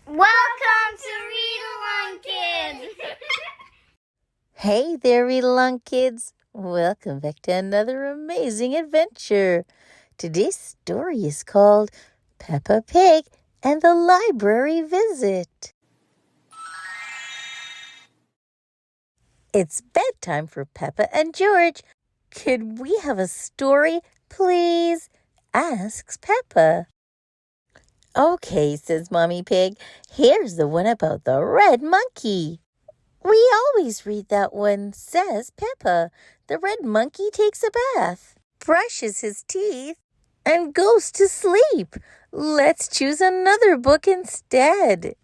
Welcome to Read Along Kids! Hey there, Read Along Kids. Welcome back to another amazing adventure. Today's story is called Peppa Pig and the Library Visit. It's bedtime for Peppa and George. Could we have a story, please? Asks Peppa. Okay, says Mommy Pig. Here's the one about the red monkey. We always read that one, says Peppa. The red monkey takes a bath, brushes his teeth, and goes to sleep. Let's choose another book instead.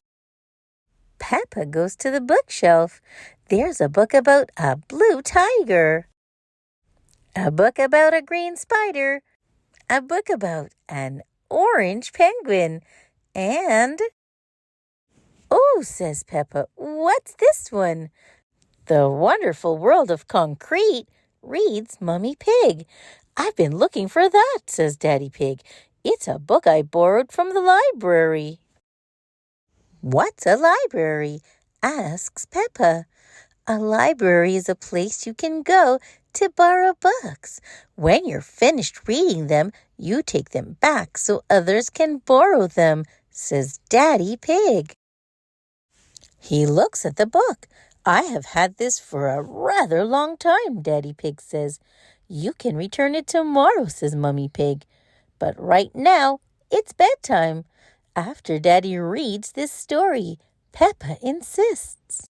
Peppa goes to the bookshelf. There's a book about a blue tiger, a book about a green spider, a book about an orange penguin, and... "Oh," says Peppa, "what's this one?" "The Wonderful World of Concrete," reads Mummy Pig. "I've been looking for that," says Daddy Pig. "It's a book I borrowed from the library." "What's a library?" asks Peppa. "A library is a place you can go to borrow books. When you're finished reading them, you take them back so others can borrow them," says Daddy Pig. He looks at the book. "I have had this for a rather long time," Daddy Pig says. "You can return it tomorrow," says Mummy Pig. "But right now, it's bedtime." After Daddy reads this story, Peppa insists.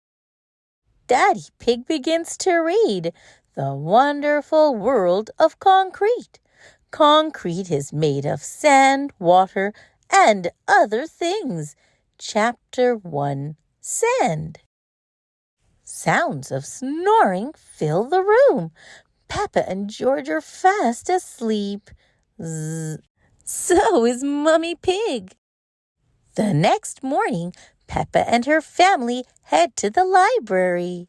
Daddy Pig begins to read The Wonderful World of Concrete. Concrete is made of sand, water, and other things. Chapter 1. Sand. Sounds of snoring fill the room. Peppa and George are fast asleep. Zzz. So is Mummy Pig. The next morning, Peppa and her family head to the library.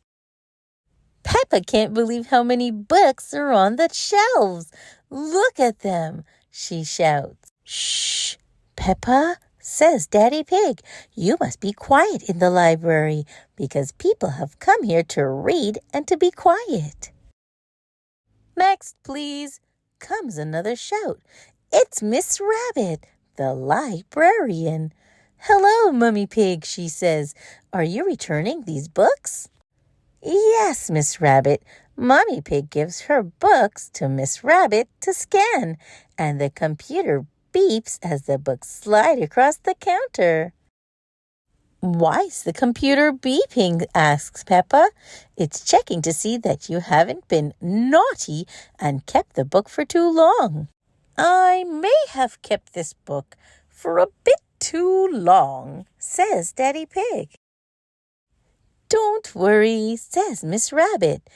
Peppa can't believe how many books are on the shelves. "Look at them," she shouts. "Shh, Peppa," says Daddy Pig. "You must be quiet in the library because people have come here to read and to be quiet." "Next, please," comes another shout. It's Miss Rabbit, the librarian. "Hello, Mummy Pig," she says. "Are you returning these books?" "Yes, Miss Rabbit." Mummy Pig gives her books to Miss Rabbit to scan, and the computer beeps as the books slide across the counter. "Why's the computer beeping?" asks Peppa. "It's checking to see that you haven't been naughty and kept the book for too long." "I may have kept this book for a bit too long," says Daddy Pig. "Don't worry," says Miss Rabbit.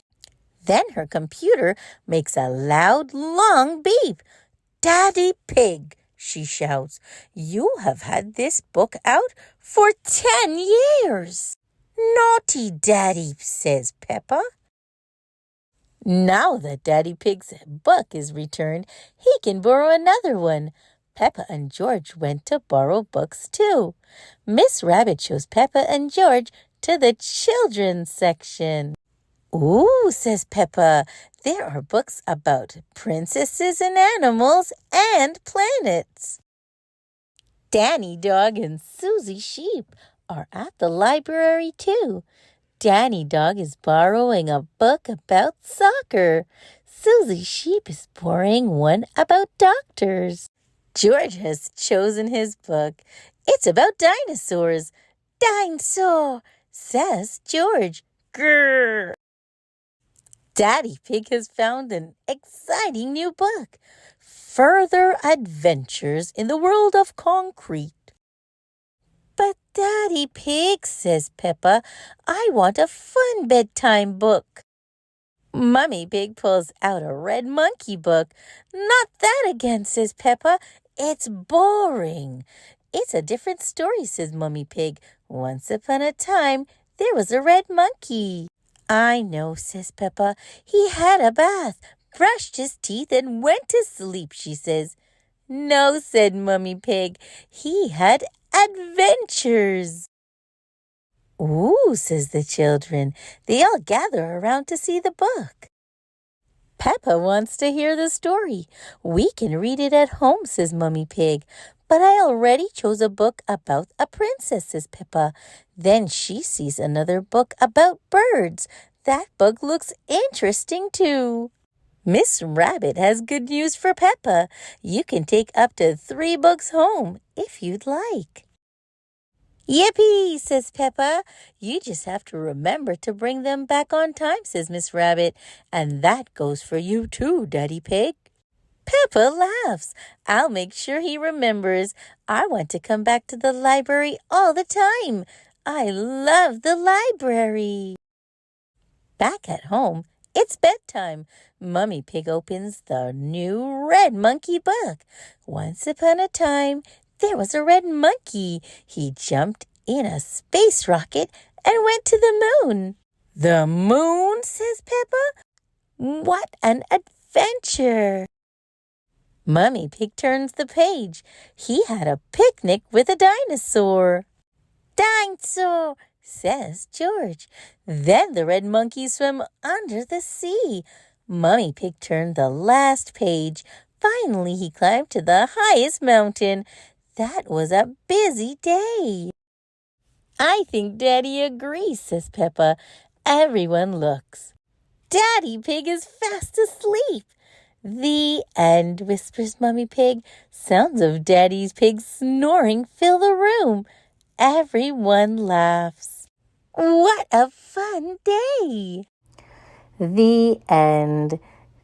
Then her computer makes a loud, long beep. "Daddy Pig," she shouts, "you have had this book out for 10 years. "Naughty Daddy," says Peppa. Now that Daddy Pig's book is returned, he can borrow another one. Peppa and George went to borrow books too. Miss Rabbit shows Peppa and George to the children's section. "Ooh," says Peppa, "there are books about princesses and animals and planets." Danny Dog and Susie Sheep are at the library too. Danny Dog is borrowing a book about soccer. Susie Sheep is borrowing one about doctors. George has chosen his book. It's about dinosaurs. "Dinosaur," says George. Grrr. Daddy Pig has found an exciting new book, Further Adventures in the World of Concrete. "But Daddy Pig," says Peppa, "I want a fun bedtime book." Mummy Pig pulls out a red monkey book. "Not that again," says Peppa. "It's boring." "It's a different story," says Mummy Pig. "Once upon a time, there was a red monkey." "I know," says Peppa. "He had a bath, brushed his teeth, and went to sleep," she says. "No," said Mummy Pig. "He had adventures. Ooh, says the children. They all gather around to see the book. Peppa wants to hear the story. We can read it at home, says Mummy Pig. But I already chose a book about a princess, says Peppa. Then she sees another book about birds. That book looks interesting too. Miss Rabbit has good news for Peppa. You can take up to 3 books home if you'd like. Yippee, says Peppa. You just have to remember to bring them back on time, says Miss Rabbit. And that goes for you too, Daddy Pig. Peppa laughs. I'll make sure he remembers. I want to come back to the library all the time. I love the library. Back at home, it's bedtime. Mummy Pig opens the new Red Monkey book. Once upon a time, there was a red monkey. He jumped in a space rocket and went to the moon. The moon, says Peppa? What an adventure! Mummy Pig turns the page. He had a picnic with a dinosaur. Dinosaur, says George. Then the red monkey swam under the sea. Mummy Pig turned the last page. Finally, he climbed to the highest mountain. That was a busy day. I think Daddy agrees, says Peppa. Everyone looks. Daddy Pig is fast asleep. The end, whispers Mummy Pig. Sounds of Daddy Pig snoring fill the room. Everyone laughs. What a fun day! The end.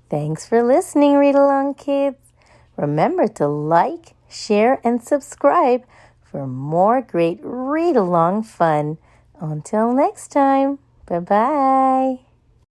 Thanks for listening, Read Along Kids. Remember to like, share, and subscribe for more great read-along fun. Until next time, bye-bye.